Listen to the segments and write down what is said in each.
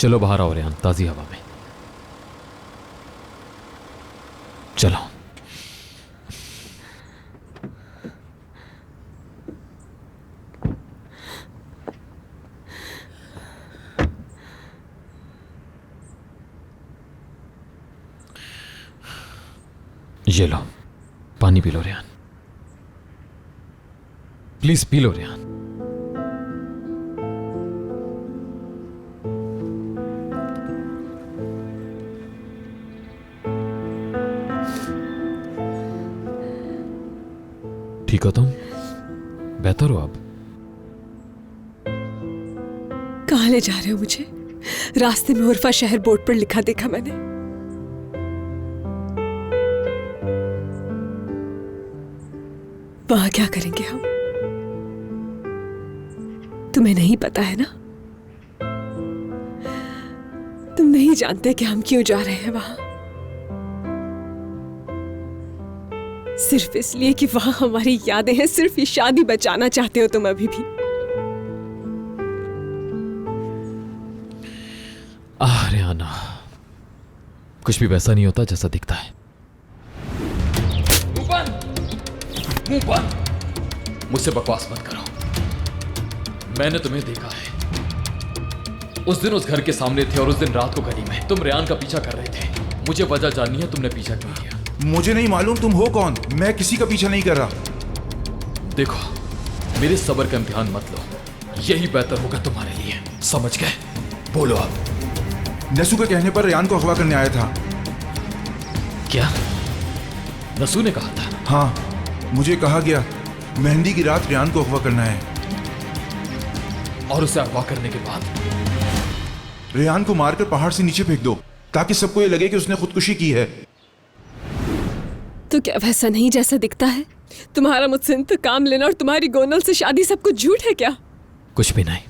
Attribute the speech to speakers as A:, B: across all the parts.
A: चलो बाहर आओ रेहान, ताजी हवा में चलो। ये लो, पानी पी लो रेहान, प्लीज पी लो रेहान। ठीक हो तुम? बेहतर हो अब?
B: कहाँ ले जा रहे हो मुझे? रास्ते में उर्फा शहर बोर्ड पर लिखा देखा मैंने। वहां क्या करेंगे हम? तुम्हें नहीं पता है ना? तुम नहीं जानते कि हम क्यों जा रहे हैं वहां। सिर्फ इसलिए कि वहां हमारी यादें हैं। सिर्फ ये शादी बचाना चाहते हो तुम अभी भी।
A: रेहाना, कुछ भी वैसा नहीं होता जैसा दिखता है।
C: मुंह बंद। मुझसे बकवास मत करो। मैंने तुम्हें देखा है। उस दिन उस घर के सामने थे और उस दिन रात को गली में तुम रेहान का पीछा कर रहे थे। मुझे वजह जाननी है, तुमने पीछा क्यों किया?
D: मुझे नहीं मालूम तुम हो कौन। मैं किसी का पीछा नहीं कर रहा।
C: देखो, मेरे सब्र का इम्तिहान मत लो, यही बेहतर होगा तुम्हारे लिए। समझ गए? बोलो अब।
D: नसू के कहने पर रेहान को अगवा करने आया था।
C: क्या नसू ने कहा था?
D: हाँ, मुझे कहा गया मेहंदी की रात रेहान को अगवा करना है।
C: और उसे अगवा करने के बाद
D: रेहान को मारकर पहाड़ से नीचे फेंक दो ताकि सबको ये लगे कि उसने खुदकुशी की है।
B: तो क्या वैसा नहीं जैसा दिखता है? तुम्हारा मुझसे इंतकाम लेना और तुम्हारी गोनल से शादी सब कुछ झूठ है क्या?
A: कुछ भी नहीं।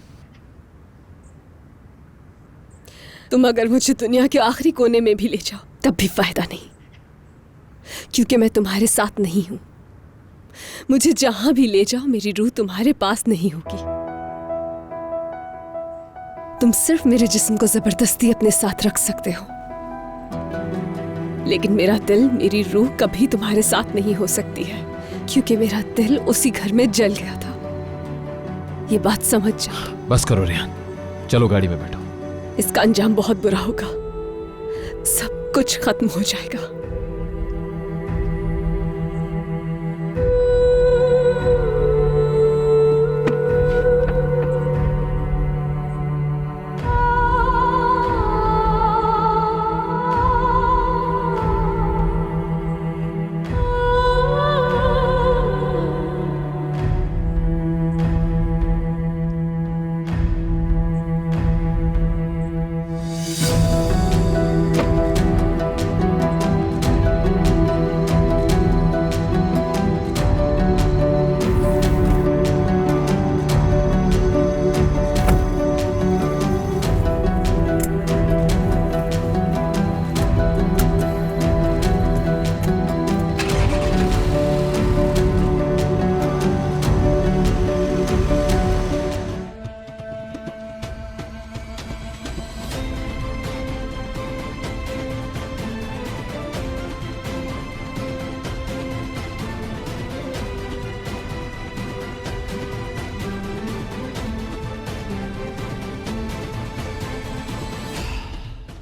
B: तुम अगर मुझे दुनिया के आखिरी कोने में भी ले जाओ तब भी फायदा नहीं, क्योंकि मैं तुम्हारे साथ नहीं हूं। मुझे जहां भी ले जाओ मेरी रूह तुम्हारे पास नहीं होगी। तुम सिर्फ मेरे जिस्म को जबरदस्ती अपने साथ रख सकते हो, लेकिन मेरा दिल, मेरी रूह कभी तुम्हारे साथ नहीं हो सकती है, क्योंकि मेरा दिल उसी घर में जल गया था। ये बात समझ जाओ।
A: बस करो रेहान, चलो गाड़ी में बैठो।
B: इसका अंजाम बहुत बुरा होगा। सब कुछ खत्म हो जाएगा।